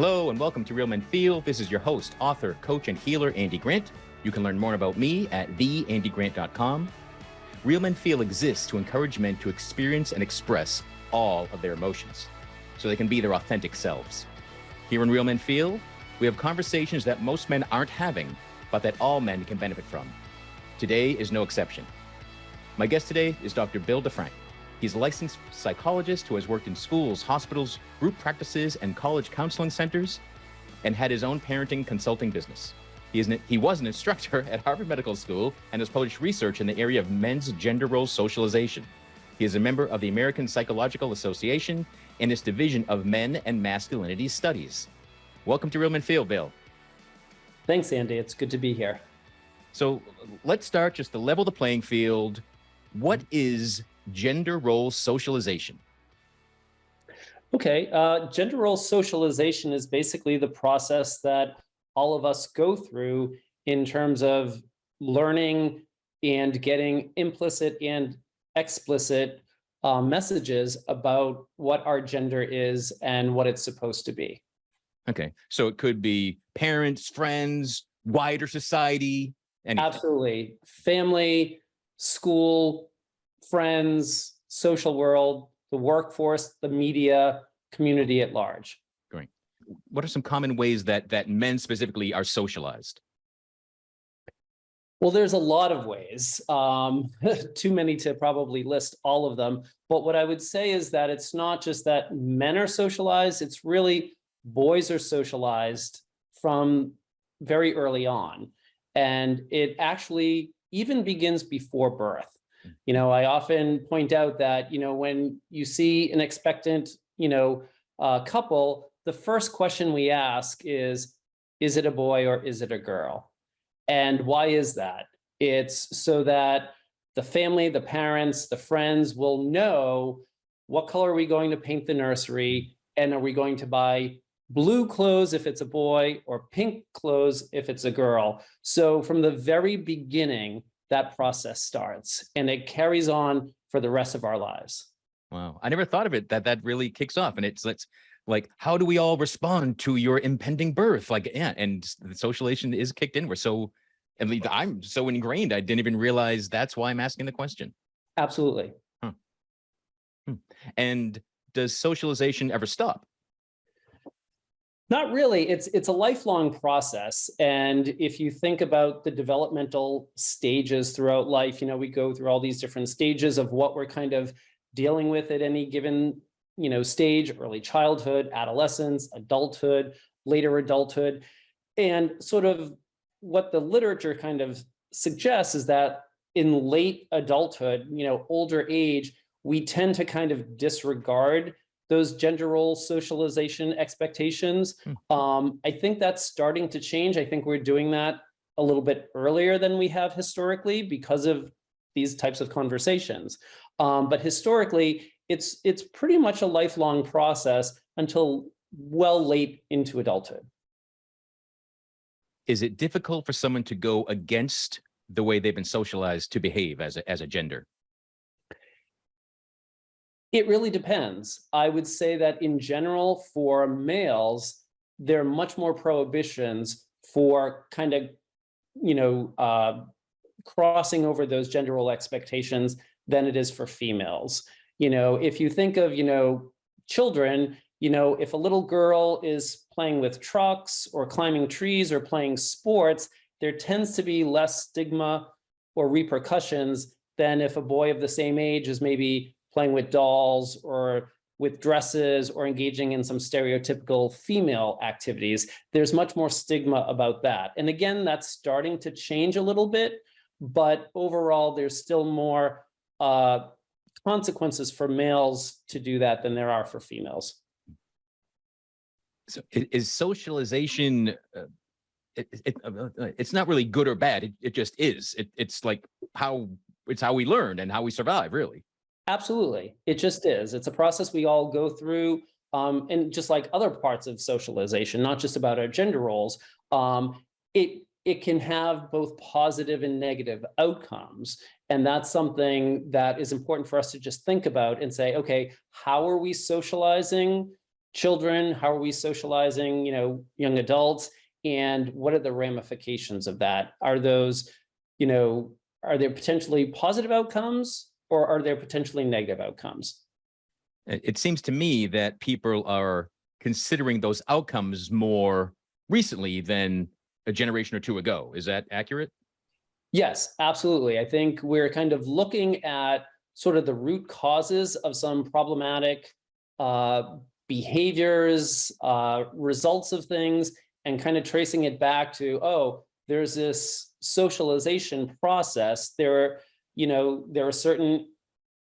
Hello and welcome to Real Men Feel. This is your host, author, coach, and healer, Andy Grant. You can learn more about me at theandygrant.com. Real Men Feel exists to encourage men to experience and express all of their emotions so they can be their authentic selves. Here in Real Men Feel, we have conversations that most men aren't having, but that all men can benefit from. Today is no exception. My guest today is Dr. Bill DeFranc. He's a licensed psychologist who has worked in schools, hospitals, group practices, and college counseling centers, and had his own parenting consulting business. He was an instructor at Harvard Medical School and has published research in the area of men's gender role socialization. He is a member of the American Psychological Association and its division of men and masculinity studies. Welcome to Real Men Feel, Bill. Thanks, Andy. It's good to be here. So let's start just to level the playing field. What is gender role socialization? Okay, gender role socialization is basically the process that all of us go through in terms of learning and getting implicit and explicit messages about what our gender is and what it's supposed to be. Okay, so it could be parents, friends, wider society. Anything. Absolutely. Family, school, friends, social world, the workforce, the media, community at large. Great. What are some common ways that men specifically are socialized? Well, there's a lot of ways, too many to probably list all of them. But what I would say is that it's not just that men are socialized, it's really boys are socialized from very early on. And it actually even begins before birth. You know, I often point out that, when you see an expectant, couple, the first question we ask is it a boy or is it a girl? And why is that? It's so that the family, the parents, the friends will know what color are we going to paint the nursery, and are we going to buy blue clothes if it's a boy or pink clothes if it's a girl. So from the very beginning, that process starts and it carries on for the rest of our lives. Wow. I never thought of it that really kicks off, and it's like, how do we all respond to your impending birth? Like, yeah, and the socialization is kicked in. I'm so ingrained. I didn't even realize that's why I'm asking the question. Absolutely. Huh. And does socialization ever stop? Not really. It's a lifelong process. And if you think about the developmental stages throughout life, we go through all these different stages of what we're kind of dealing with at any given, stage: early childhood, adolescence, adulthood, later adulthood. And sort of what the literature kind of suggests is that in late adulthood, older age, we tend to kind of disregard those gender role socialization expectations. I think that's starting to change. I think we're doing that a little bit earlier than we have historically because of these types of conversations. But historically, it's pretty much a lifelong process until well late into adulthood. Is it difficult for someone to go against the way they've been socialized to behave as a gender? It really depends. I would say that in general, for males, there are much more prohibitions for kind of, crossing over those gender role expectations than it is for females. If you think of, children, if a little girl is playing with trucks or climbing trees or playing sports, there tends to be less stigma or repercussions than if a boy of the same age is maybe playing with dolls or with dresses or engaging in some stereotypical female activities. There's much more stigma about that. And again, that's starting to change a little bit, but overall, there's still more consequences for males to do that than there are for females. So is socialization, it's not really good or bad. It just is. It's like it's how we learn and how we survive, really. Absolutely. It just is. It's a process we all go through. And just like other parts of socialization, not just about our gender roles, it can have both positive and negative outcomes. And that's something that is important for us to just think about and say, okay, how are we socializing children? How are we socializing, young adults? And what are the ramifications of that? Are those, are there potentially positive outcomes, or are there potentially negative outcomes? It seems to me that people are considering those outcomes more recently than a generation or two ago. Is that accurate? Yes, absolutely. I think we're kind of looking at sort of the root causes of some problematic behaviors, results of things, and kind of tracing it back to, oh, there's this socialization process. There are certain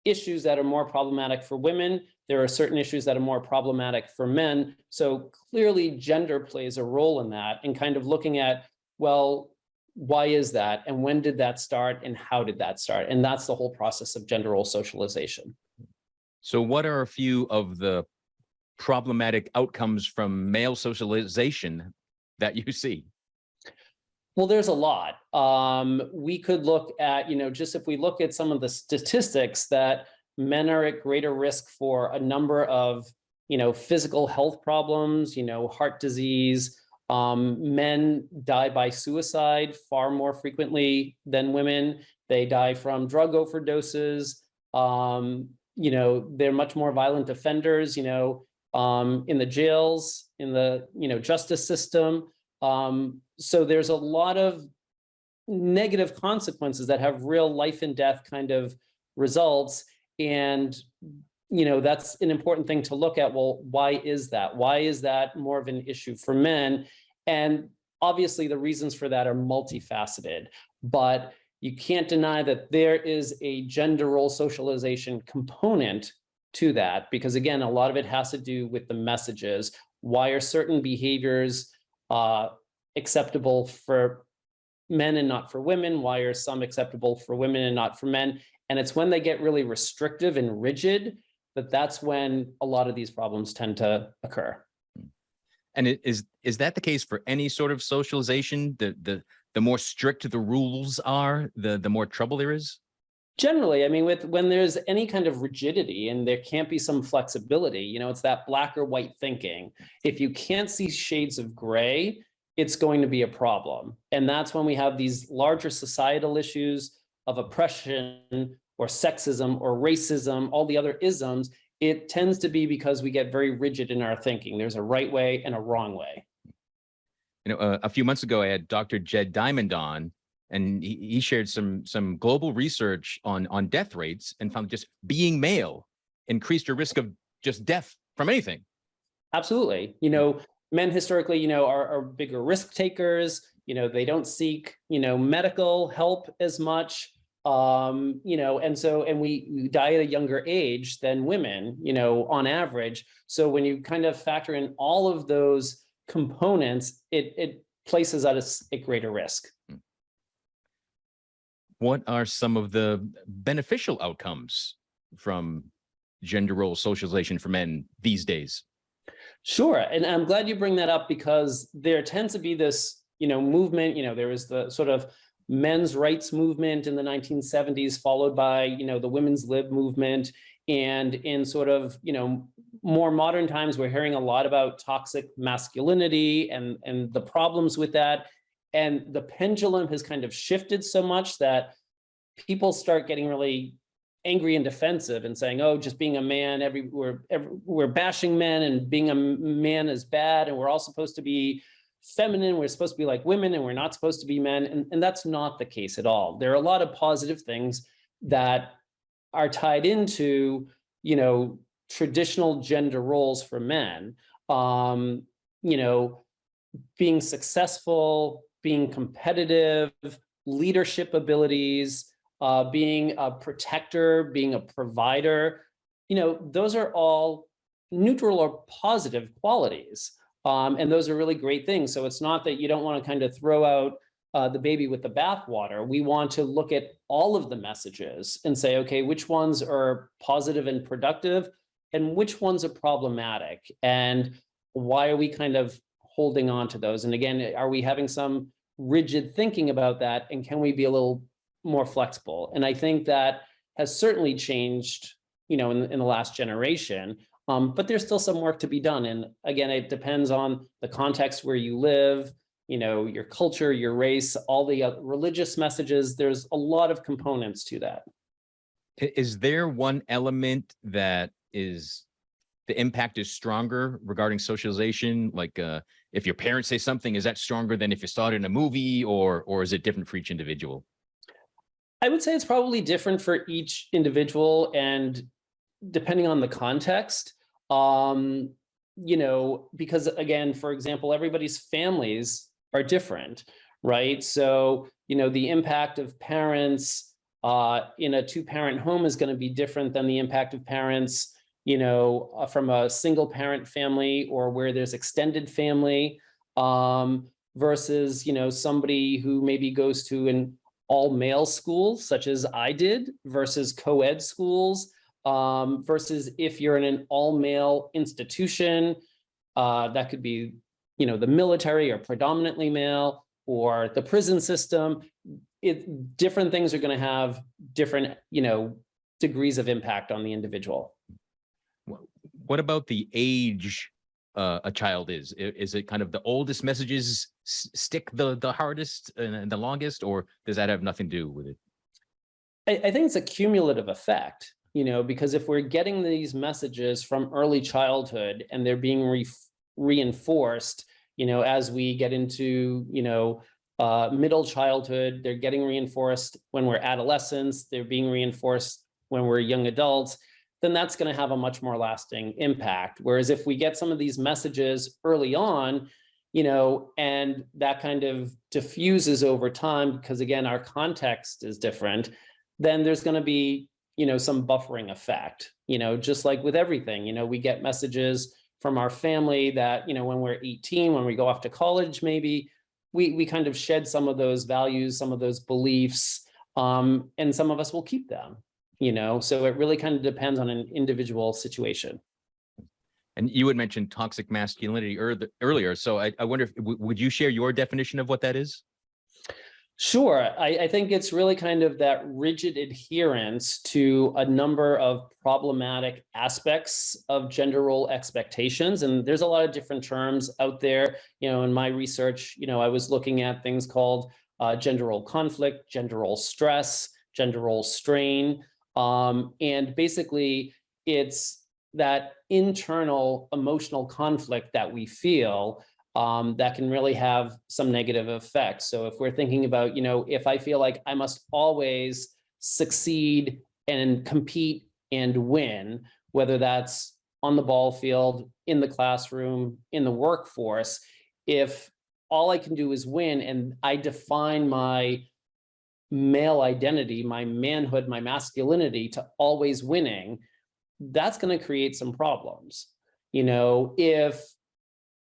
issues that are more problematic for women. There are certain issues that are more problematic for men. So clearly gender plays a role in that, and kind of looking at, well, why is that? And when did that start? And how did that start? And that's the whole process of gender role socialization. So what are a few of the problematic outcomes from male socialization that you see? Well, there's a lot. We could look at, just if we look at some of the statistics, that men are at greater risk for a number of, physical health problems, heart disease. Men die by suicide far more frequently than women. They die from drug overdoses. They're much more violent offenders, in the jails, in the, justice system. So there's a lot of negative consequences that have real life and death kind of results. And, that's an important thing to look at. Well, why is that? Why is that more of an issue for men? And obviously the reasons for that are multifaceted, but you can't deny that there is a gender role socialization component to that, because again, a lot of it has to do with the messages. Why are certain behaviors acceptable for men and not for women? Why are some acceptable for women and not for men? And it's when they get really restrictive and rigid that's when a lot of these problems tend to occur. And is that the case for any sort of socialization? The more strict the rules are, the more trouble there is? Generally, I mean, when there's any kind of rigidity and there can't be some flexibility, it's that black or white thinking. If you can't see shades of gray, it's going to be a problem. And that's when we have these larger societal issues of oppression or sexism or racism, all the other isms. It tends to be because we get very rigid in our thinking. There's a right way and a wrong way. A few months ago, I had Dr. Jed Diamond on, and he shared some global research on death rates, and found just being male increased your risk of just death from anything. Absolutely. Men historically, are bigger risk takers. They don't seek, medical help as much. And we die at a younger age than women, on average. So when you kind of factor in all of those components, it places us at greater risk. What are some of the beneficial outcomes from gender role socialization for men these days? Sure. And I'm glad you bring that up, because there tends to be this, movement, there was the sort of men's rights movement in the 1970s, followed by, the women's lib movement. And in sort of, more modern times, we're hearing a lot about toxic masculinity and the problems with that. And the pendulum has kind of shifted so much that people start getting really angry and defensive and saying, oh, just being a man, we're bashing men, and being a man is bad, and we're all supposed to be feminine, we're supposed to be like women, and we're not supposed to be men. And that's not the case at all. There are a lot of positive things that are tied into, traditional gender roles for men. Being successful, being competitive, leadership abilities, being a protector, being a provider, those are all neutral or positive qualities. And those are really great things. So it's not that you don't want to kind of throw out the baby with the bathwater. We want to look at all of the messages and say, okay, which ones are positive and productive, and which ones are problematic, and why are we kind of holding on to those? And again, are we having some rigid thinking about that, and can we be a little more flexible? And I think that has certainly changed, in the last generation. But there's still some work to be done. And again, it depends on the context where you live, your culture, your race, all the religious messages. There's a lot of components to that. Is there one element that is the impact is stronger regarding socialization? Like if your parents say something, is that stronger than if you saw it in a movie, or is it different for each individual? I would say it's probably different for each individual and depending on the context. Because again, for example, everybody's families are different, right? So, the impact of parents in a two-parent home is going to be different than the impact of parents, from a single parent family or where there's extended family, versus, somebody who maybe goes to an all-male school, such as I did, versus co-ed schools, versus if you're in an all-male institution, that could be, the military or predominantly male, or the prison system. Different things are going to have different, degrees of impact on the individual. What about the age a child is? Is it kind of the oldest messages stick the hardest and the longest, or does that have nothing to do with it? I think it's a cumulative effect, because if we're getting these messages from early childhood and they're being reinforced, as we get into, middle childhood, they're getting reinforced when we're adolescents, they're being reinforced when we're young adults, then that's going to have a much more lasting impact. Whereas if we get some of these messages early on, and that kind of diffuses over time, because again, our context is different, then there's going to be, some buffering effect, just like with everything, we get messages from our family that, when we're 18, when we go off to college, maybe we kind of shed some of those values, some of those beliefs, and some of us will keep them, so it really kind of depends on an individual situation. And you had mentioned toxic masculinity earlier. So I wonder, would you share your definition of what that is? Sure. I think it's really kind of that rigid adherence to a number of problematic aspects of gender role expectations. And there's a lot of different terms out there. In my research, I was looking at things called gender role conflict, gender role stress, gender role strain. And basically, it's that internal emotional conflict that we feel that can really have some negative effects. So if we're thinking about, if I feel like I must always succeed and compete and win, whether that's on the ball field, in the classroom, in the workforce, if all I can do is win and I define my male identity, my manhood, my masculinity to always winning, that's going to create some problems. If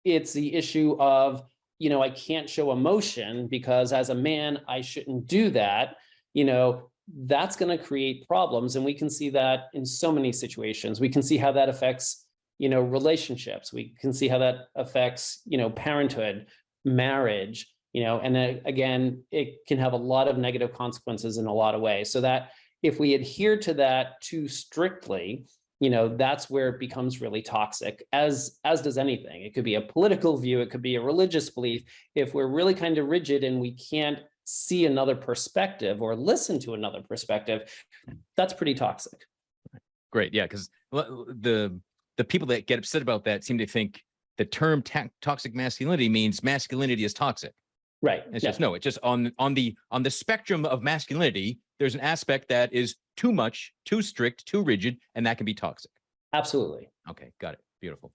it's the issue of, I can't show emotion because as a man, I shouldn't do that, that's going to create problems. And we can see that in so many situations. We can see how that affects, relationships. We can see how that affects, parenthood, marriage, and then again, it can have a lot of negative consequences in a lot of ways. So that if we adhere to that too strictly, that's where it becomes really toxic, as does anything. It could be a political view, it could be a religious belief. If we're really kind of rigid and we can't see another perspective or listen to another perspective, that's pretty toxic. Great. Yeah, because the people that get upset about that seem to think the term toxic masculinity means masculinity is toxic. Right. It's just no, it's just on the spectrum of masculinity, there's an aspect that is too much, too strict, too rigid, and that can be toxic. Absolutely. Okay, got it. Beautiful.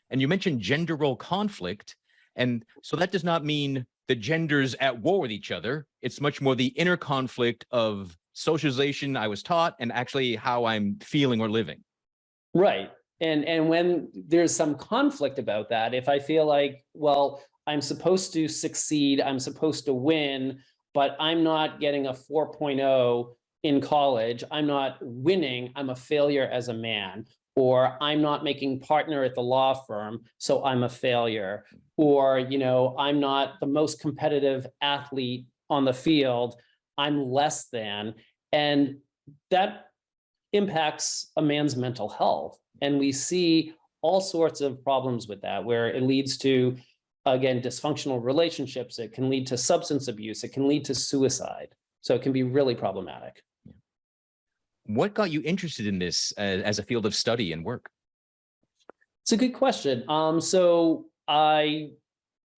And you mentioned gender role conflict. And so that does not mean the genders at war with each other. It's much more the inner conflict of socialization I was taught and actually how I'm feeling or living. Right. And when there's some conflict about that, if I feel like, well, I'm supposed to succeed, I'm supposed to win, but I'm not getting a 4.0 in college, I'm not winning, I'm a failure as a man, or I'm not making partner at the law firm, so I'm a failure, or, I'm not the most competitive athlete on the field, I'm less than, and that impacts a man's mental health And we see all sorts of problems with that, where it leads to, again, dysfunctional relationships. It can lead to substance abuse. It can lead to suicide. So it can be really problematic. What got you interested in this as a field of study and work? It's a good question. So I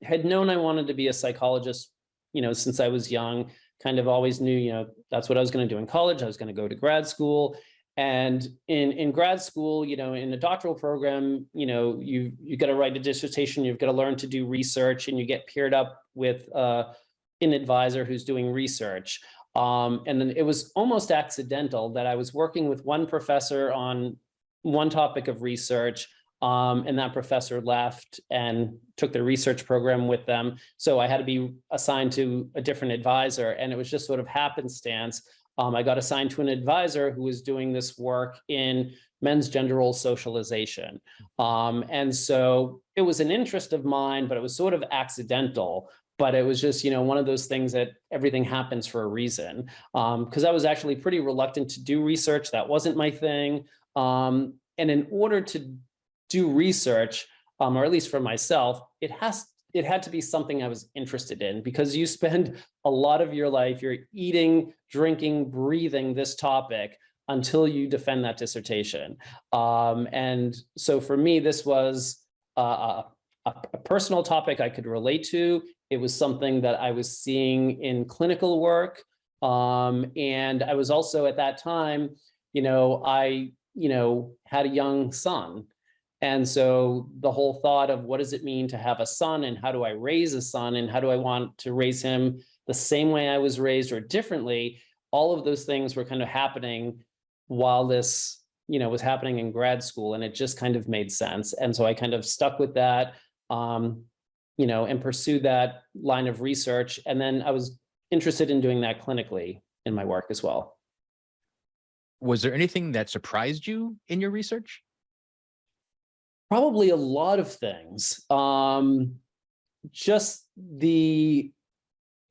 had known I wanted to be a psychologist, since I was young. Kind of always knew, that's what I was going to do in college. I was going to go to grad school. And in grad school, in a doctoral program, you got to write a dissertation, you've got to learn to do research, and you get paired up with an advisor who's doing research. And then it was almost accidental that I was working with one professor on one topic of research, and that professor left and took the research program with them. So I had to be assigned to a different advisor, and it was just sort of happenstance. I got assigned to an advisor who was doing this work in men's gender role socialization. And so it was an interest of mine, but it was sort of accidental. But it was just, one of those things that everything happens for a reason. Because I was actually pretty reluctant to do research. That wasn't my thing. And in order to do research, or at least for myself, it had to be something I was interested in, because you spend a lot of your life, you're eating, drinking, breathing this topic until you defend that dissertation. And so for me, this was a personal topic I could relate to. It was something that I was seeing in clinical work. And I was also at that time, I had a young son. And so the whole thought of what does it mean to have a son, and how do I raise a son, and how do I want to raise him the same way I was raised or differently, all of those things were kind of happening while this, was happening in grad school, and it just kind of made sense. And so I kind of stuck with that, and pursued that line of research. And then I was interested in doing that clinically in my work as well. Was there anything that surprised you in your research? Probably a lot of things. Just the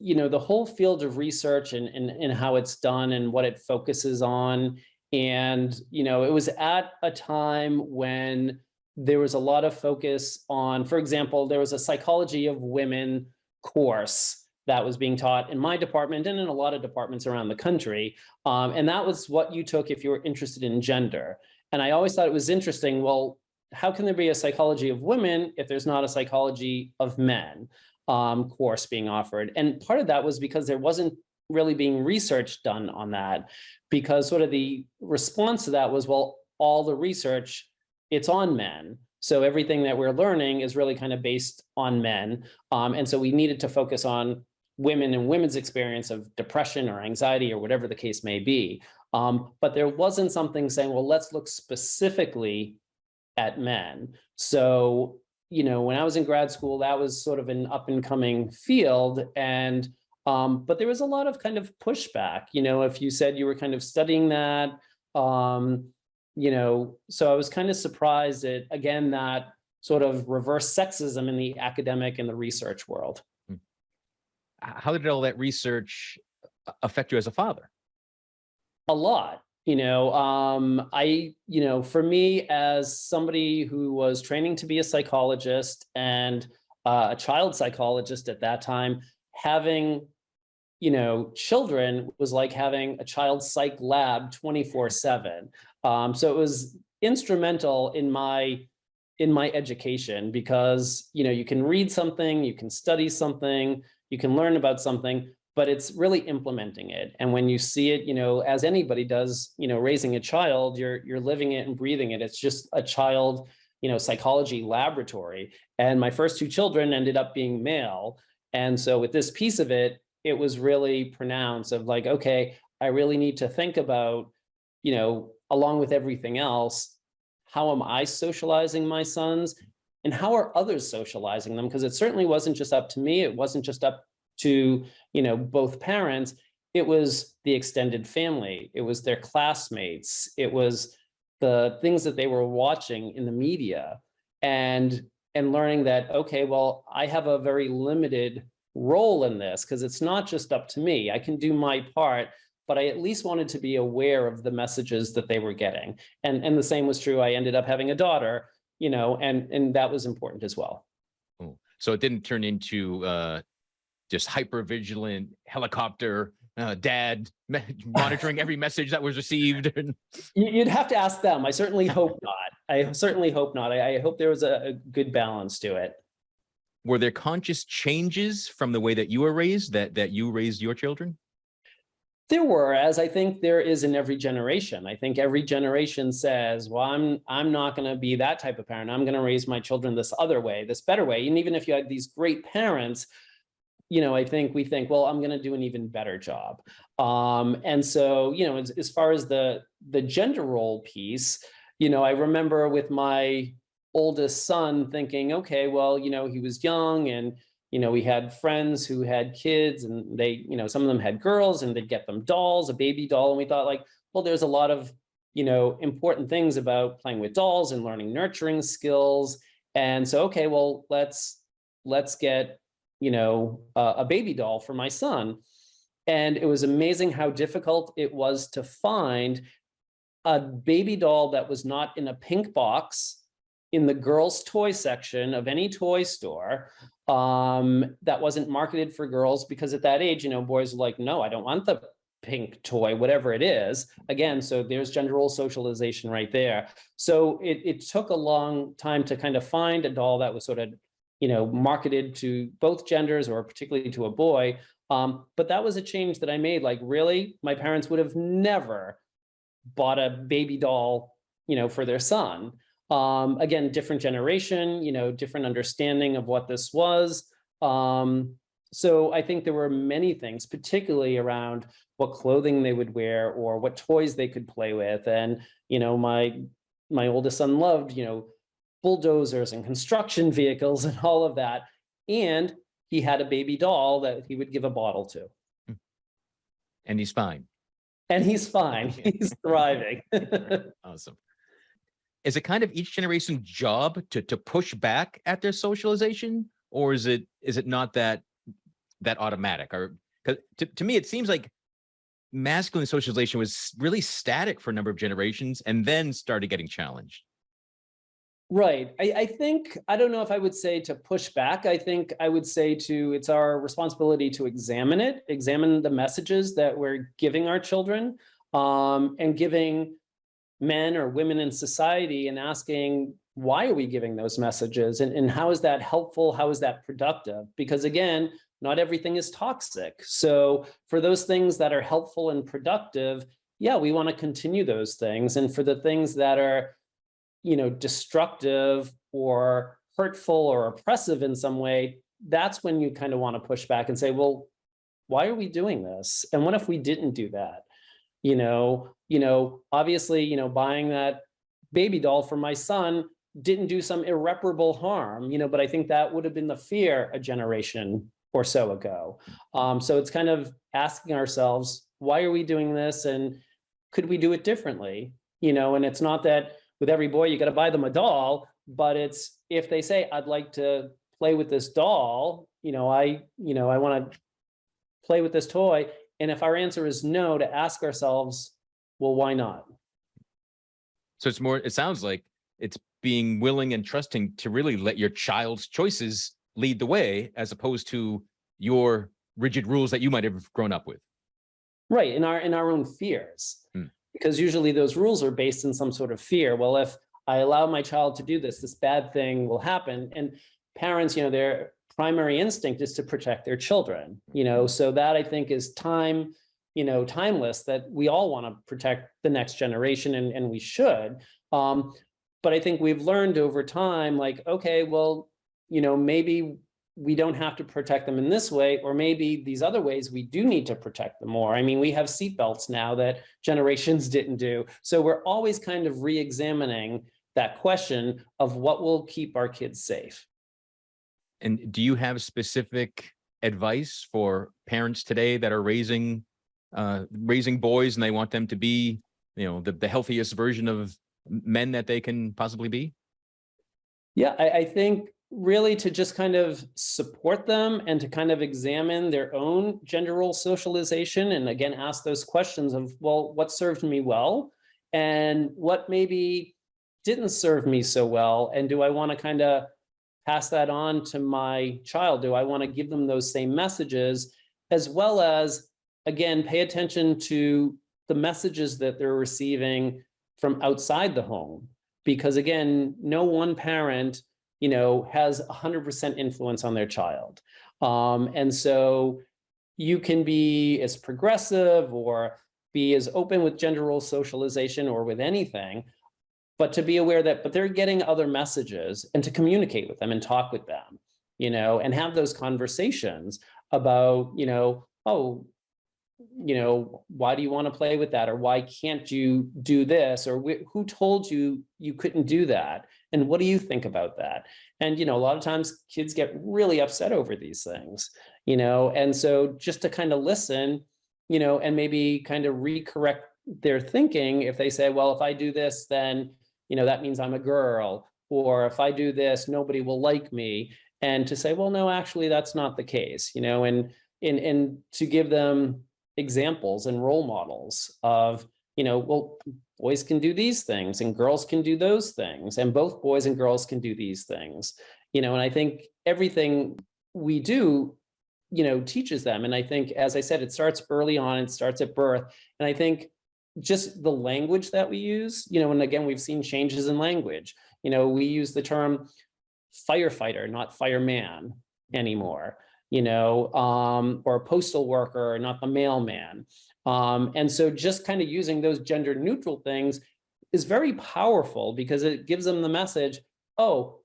whole field of research and how it's done and what it focuses on. And, it was at a time when there was a lot of focus on, for example, there was a psychology of women course that was being taught in my department and in a lot of departments around the country. And that was what you took if you were interested in gender. And I always thought it was interesting, well, how can there be a psychology of women if there's not a psychology of men course being offered? And part of that was because there wasn't really being research done on that, because sort of the response to that was, well, all the research, it's on men. So everything that we're learning is really kind of based on men. And so we needed to focus on women and women's experience of depression or anxiety or whatever the case may be. But there wasn't something saying, well, let's look specifically at men. So, when I was in grad school, that was sort of an up and coming field. And, but there was a lot of kind of pushback, if you said you were kind of studying that, so I was kind of surprised at, again, that sort of reverse sexism in the academic and the research world. How did all that research affect you as a father? A lot. For me, as somebody who was training to be a psychologist and a child psychologist at that time, having, children was like having a child psych lab 24/7. So it was instrumental in my education, because, you can read something, you can study something, you can learn about something, but it's really implementing it. And when you see it, as anybody does, raising a child, you're living it and breathing it. It's just a child, psychology laboratory. And my first two children ended up being male. And so with this piece of it, it was really pronounced of like, okay, I really need to think about, along with everything else, how am I socializing my sons, and how are others socializing them? Because it certainly wasn't just up to me. It wasn't just up to, both parents. It was the extended family. It was their classmates. It was the things that they were watching in the media, and learning that, okay, well, I have a very limited role in this, because it's not just up to me. I can do my part, but I at least wanted to be aware of the messages that they were getting. And the same was true. I ended up having a daughter, and that was important as well. Oh, so it didn't turn into just hyper vigilant helicopter dad monitoring every message that was received. You'd have to ask them. I certainly hope not. I certainly hope not. I hope there was a good balance to it. Were there conscious changes from the way that you were raised, that you raised your children? There were, as I think there is in every generation. I think every generation says, well, I'm not going to be that type of parent. I'm going to raise my children this other way, this better way. And even if you had these great parents, I think we think, well, I'm going to do an even better job. And so, as far as the gender role piece, I remember with my oldest son thinking, okay, well, he was young and, we had friends who had kids and they, some of them had girls and they'd get them dolls, a baby doll. And we thought like, well, there's a lot of, important things about playing with dolls and learning nurturing skills. And so, okay, well, let's get, a baby doll for my son. And it was amazing how difficult it was to find a baby doll that was not in a pink box in the girls' toy section of any toy store, that wasn't marketed for girls, because at that age, boys are like, no, I don't want the pink toy, whatever it is. Again, so there's gender role socialization right there. So it took a long time to kind of find a doll that was sort of, marketed to both genders or particularly to a boy. But that was a change that I made. Like, really, my parents would have never bought a baby doll, for their son. Again, different generation, different understanding of what this was. So I think there were many things, particularly around what clothing they would wear or what toys they could play with. And, my oldest son loved, bulldozers and construction vehicles and all of that. And he had a baby doll that he would give a bottle to. And he's fine. And he's fine. He's thriving. Awesome. Is it kind of each generation's job to push back at their socialization, or is it not that automatic? Or because to me it seems like masculine socialization was really static for a number of generations and then started getting challenged. Right. I think, I don't know if I would say to push back. I think I would say it's our responsibility to examine the messages that we're giving our children, and giving men or women in society, and asking, why are we giving those messages? And how is that helpful? How is that productive? Because again, not everything is toxic. So for those things that are helpful and productive, yeah, we want to continue those things. And for the things that are, destructive or hurtful or oppressive in some way, that's when you kind of want to push back and say, well, why are we doing this? And what if we didn't do that? Obviously, buying that baby doll for my son didn't do some irreparable harm, but I think that would have been the fear a generation or so ago. So it's kind of asking ourselves, why are we doing this? And could we do it differently? And it's not that with every boy, you got to buy them a doll, but it's, if they say, I'd like to play with this doll, I want to play with this toy. And if our answer is no, to ask ourselves, well, why not? So it sounds like it's being willing and trusting to really let your child's choices lead the way, as opposed to your rigid rules that you might have grown up with. Right. In our own fears. Because usually those rules are based in some sort of fear. Well, if I allow my child to do this, this bad thing will happen. And parents, their primary instinct is to protect their children, so that I think is timeless, that we all want to protect the next generation, and we should. But I think we've learned over time, like, okay, well, maybe we don't have to protect them in this way, or maybe these other ways we do need to protect them more. I mean, we have seatbelts now that generations didn't do. So we're always kind of re-examining that question of what will keep our kids safe. And do you have specific advice for parents today that are raising boys and they want them to be, the healthiest version of men that they can possibly be? Yeah, I think really to just kind of support them and to kind of examine their own gender role socialization. And again, ask those questions of, well, what served me well and what maybe didn't serve me so well? And do I want to kind of pass that on to my child? Do I want to give them those same messages, as well as, again, pay attention to the messages that they're receiving from outside the home? Because again, no one parent, has 100% influence on their child. And so you can be as progressive or be as open with gender role socialization or with anything, but to be aware that, but they're getting other messages, and to communicate with them and talk with them, and have those conversations about, oh, why do you want to play with that? Or why can't you do this? Or who told you you couldn't do that? And what do you think about that? And, a lot of times kids get really upset over these things, and so just to kind of listen, and maybe kind of recorrect their thinking. If they say, well, if I do this, then, that means I'm a girl, or if I do this, nobody will like me. And to say, well, no, actually, that's not the case, and to give them examples and role models of, well, boys can do these things and girls can do those things, and both boys and girls can do these things, and I think everything we do, teaches them. And I think, as I said, it starts early on, it starts at birth. And I think just the language that we use, and again, we've seen changes in language. We use the term firefighter, not fireman anymore, or postal worker, not the mailman. And so just kind of using those gender neutral things is very powerful, because it gives them the message, oh,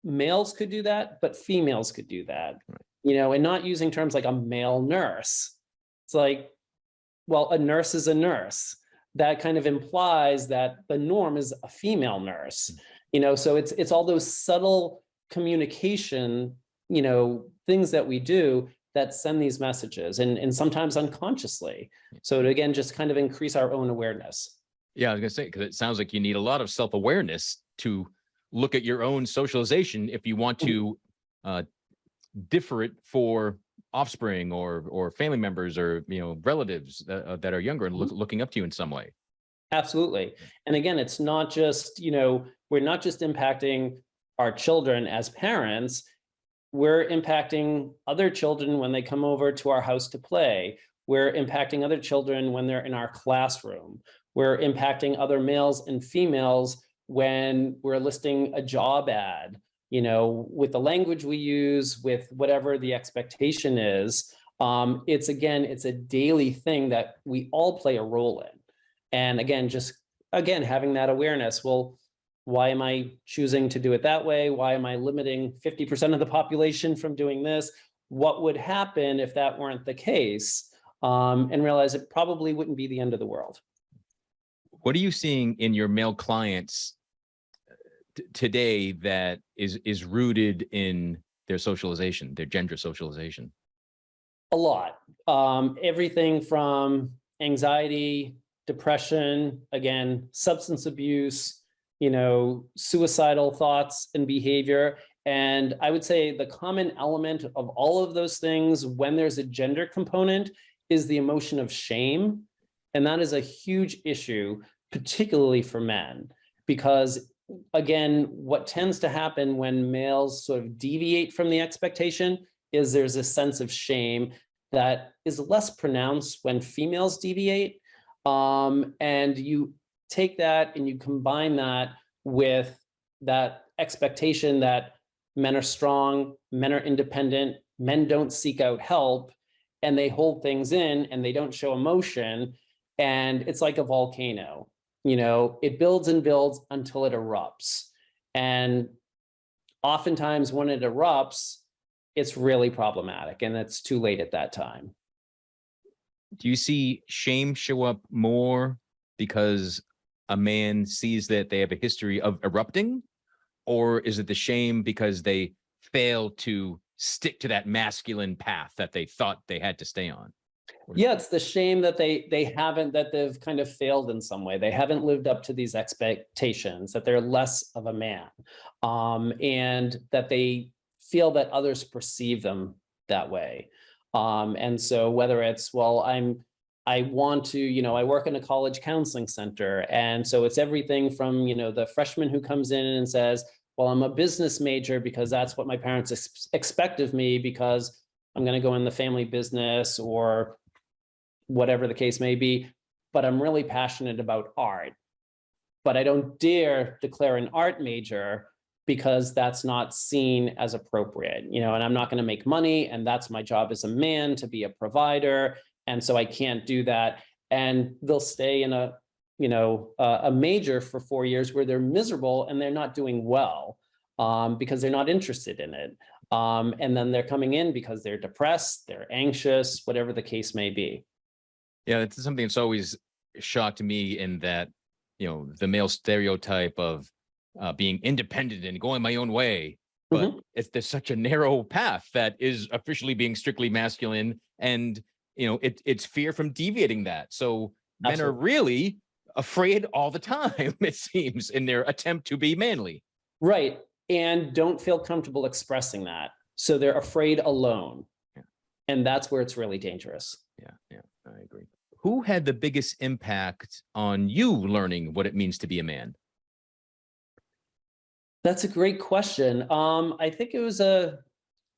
males could do that, but females could do that, and not using terms like a male nurse. It's like, well, a nurse is a nurse. That kind of implies that the norm is a female nurse, so it's all those subtle communication, things that we do that send these messages, and sometimes unconsciously. So to, again, just kind of increase our own awareness. Yeah, I was gonna say, because it sounds like you need a lot of self-awareness to look at your own socialization if you want to differ it for offspring or family members or relatives that are younger and looking up to you in some way. Absolutely. And again, it's not just, we're not just impacting our children as parents, we're impacting other children when they come over to our house to play. We're impacting other children when they're in our classroom. We're impacting other males and females when we're listing a job ad, with the language we use, with whatever the expectation is. It's a daily thing that we all play a role in. And again, having that awareness, well, why am I choosing to do it that way? Why am I limiting 50% of the population from doing this? What would happen if that weren't the case? And realize it probably wouldn't be the end of the world. What are you seeing in your male clients today that is rooted in their socialization, their gender socialization? A lot. Everything from anxiety, depression, again, substance abuse, suicidal thoughts and behavior. And I would say the common element of all of those things, when there's a gender component, is the emotion of shame. And that is a huge issue, particularly for men, because again, what tends to happen when males sort of deviate from the expectation is there's a sense of shame that is less pronounced when females deviate. And you take that and you combine that with that expectation that men are strong, men are independent, men don't seek out help, and they hold things in and they don't show emotion. And it's like a volcano, it builds and builds until it erupts. And oftentimes when it erupts, it's really problematic and it's too late at that time. Do you see shame show up more because a man sees that they have a history of erupting? Or is it the shame because they fail to stick to that masculine path that they thought they had to stay on? Yeah, it's the shame that they haven't, that they've kind of failed in some way. They haven't lived up to these expectations, that they're less of a man, and that they feel that others perceive them that way. And so whether it's, well, I want to, I work in a college counseling center, and so it's everything from, the freshman who comes in and says, well, I'm a business major because that's what my parents expect of me because I'm going to go in the family business or whatever the case may be, but I'm really passionate about art. But I don't dare declare an art major because that's not seen as appropriate, and I'm not going to make money, and that's my job as a man, to be a provider, and so I can't do that. And they'll stay in a major for 4 years where they're miserable and they're not doing well, because they're not interested in it. And then they're coming in because they're depressed, they're anxious, whatever the case may be. Yeah, it's something that's always shocked me in that, the male stereotype of being independent and going my own way. But there's such a narrow path that is officially being strictly masculine. And, it's fear from deviating that. So men are really afraid all the time, it seems, in their attempt to be manly. Right. And don't feel comfortable expressing that. So they're afraid alone. Yeah. And that's where it's really dangerous. Yeah, I agree. Who had the biggest impact on you learning what it means to be a man? That's a great question. I think it was a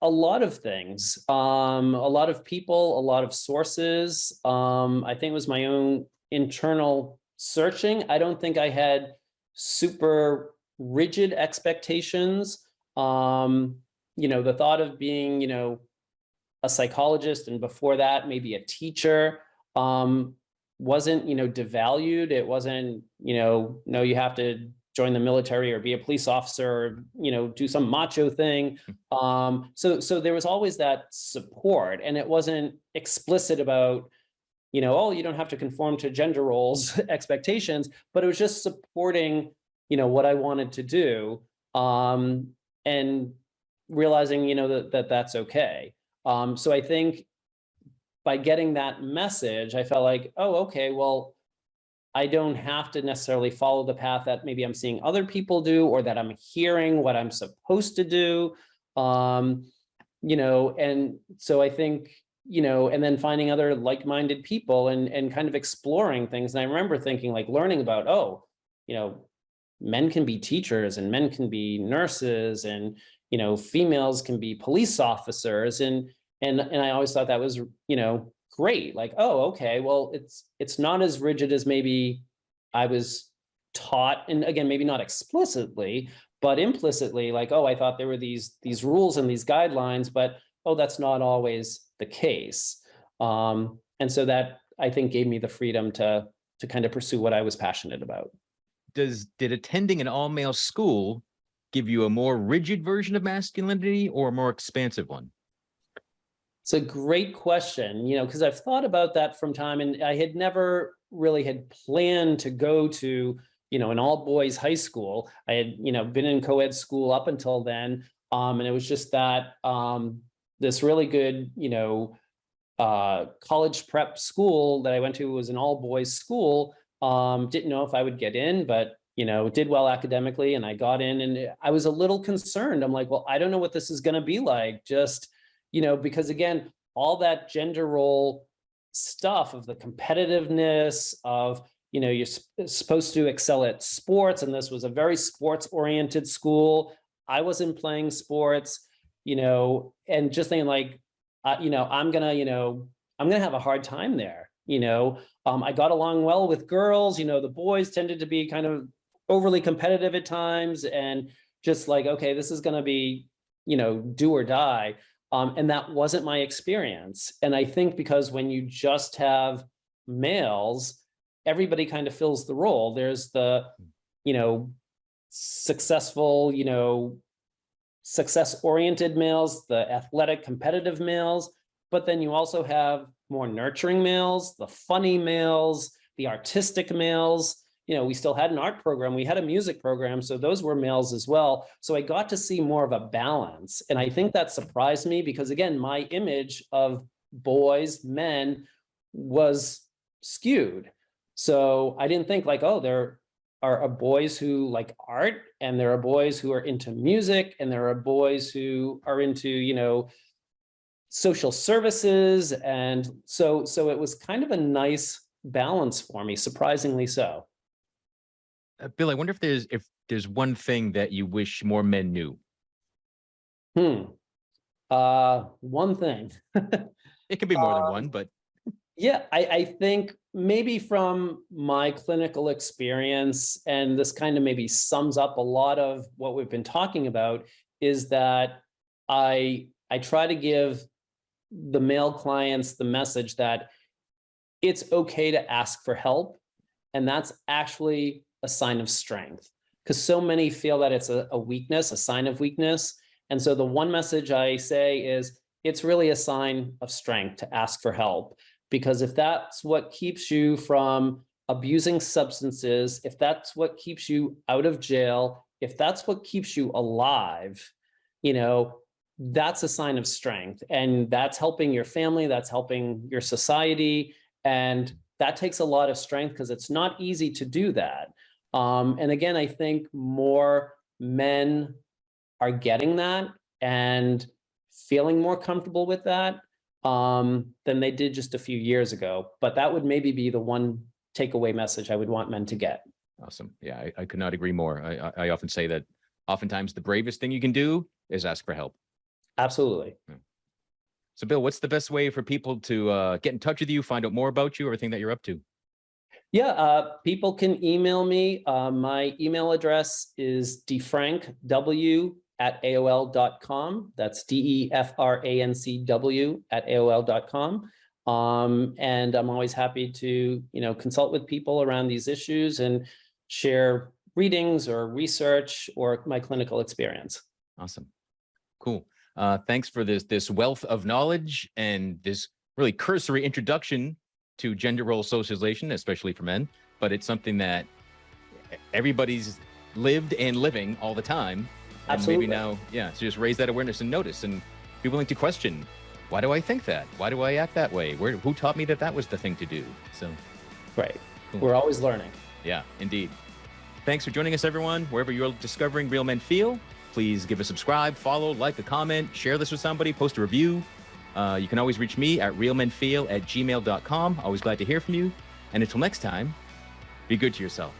lot of things, a lot of people, a lot of sources. I think it was my own internal searching. I don't think I had super rigid expectations. The thought of being, a psychologist, and before that, maybe a teacher, wasn't, devalued. It wasn't, no, you have to join the military or be a police officer, or, do some macho thing. So there was always that support, and it wasn't explicit about, oh, you don't have to conform to gender roles expectations, but it was just supporting, what I wanted to do, and realizing, that that's okay. So I think by getting that message, I felt like, oh, okay, well, I don't have to necessarily follow the path that maybe I'm seeing other people do, or that I'm hearing what I'm supposed to do. And so I think, and then finding other like-minded people and kind of exploring things. And I remember thinking, like, learning about, oh, men can be teachers, and men can be nurses, and, females can be police officers. And I always thought that was, great. Like, oh, okay, well, it's not as rigid as maybe I was taught. And again, maybe not explicitly, but implicitly, like, oh, I thought there were these rules and these guidelines, but oh, that's not always the case. And so that, I think, gave me the freedom to kind of pursue what I was passionate about. Did attending an all-male school give you a more rigid version of masculinity or a more expansive one? It's a great question, because I've thought about that from time, and I had never really had planned to go to, an all boys high school. I had, been in co-ed school up until then. And it was just that, this really good, college prep school that I went to was an all boys school. Didn't know if I would get in, but, did well academically, and I got in, and I was a little concerned. I'm like, well, I don't know what this is going to be like. Just, because again, all that gender role stuff of the competitiveness of, you're supposed to excel at sports. And this was a very sports oriented school. I wasn't playing sports, and just thinking like, I'm gonna have a hard time there. I got along well with girls, the boys tended to be kind of overly competitive at times, and just like, okay, this is going to be, do or die. And that wasn't my experience. And I think because when you just have males, everybody kind of fills the role. There's the, successful, success-oriented males, the athletic, competitive males, but then you also have more nurturing males, the funny males, the artistic males. We still had an art program, we had a music program, so those were males as well. So I got to see more of a balance. And I think that surprised me because, again, my image of boys, men, was skewed. So I didn't think like, oh, there are boys who like art, and there are boys who are into music, and there are boys who are into, social services. And so it was kind of a nice balance for me, surprisingly so. Bill, I wonder if there's one thing that you wish more men knew. One thing. It can be more than one, but Yeah, I think maybe from my clinical experience, and this kind of maybe sums up a lot of what we've been talking about, is that I try to give the male clients the message that it's okay to ask for help, and that's actually a sign of strength. Because so many feel that it's a weakness, a sign of weakness. And so the one message I say is it's really a sign of strength to ask for help. Because if that's what keeps you from abusing substances, if that's what keeps you out of jail, if that's what keeps you alive, that's a sign of strength. And that's helping your family, that's helping your society. And that takes a lot of strength, because it's not easy to do that. And again, I think more men are getting that and feeling more comfortable with that than they did just a few years ago. But that would maybe be the one takeaway message I would want men to get. Awesome. Yeah, I could not agree more. I often say that oftentimes the bravest thing you can do is ask for help. Absolutely. Yeah. So Bill, what's the best way for people to get in touch with you, find out more about you, everything that you're up to? Yeah, people can email me. My email address is defrancw@aol.com. That's DEFRANCW@aol.com. And I'm always happy to, consult with people around these issues and share readings or research or my clinical experience. Awesome. Cool. Thanks for this wealth of knowledge and this really cursory introduction to gender role socialization, especially for men. But it's something that everybody's lived and living all the time. And Absolutely. maybe now, so just raise that awareness and notice and be willing to question, why do I think that? Why do I act that way? Who taught me that was the thing to do? So, right. Cool. We're always learning. Yeah, indeed. Thanks for joining us, everyone. Wherever you're discovering Real Men Feel, please give a subscribe, follow, like, a comment, share this with somebody, post a review. You can always reach me at realmenfeel@gmail.com. Always glad to hear from you. And until next time, be good to yourself.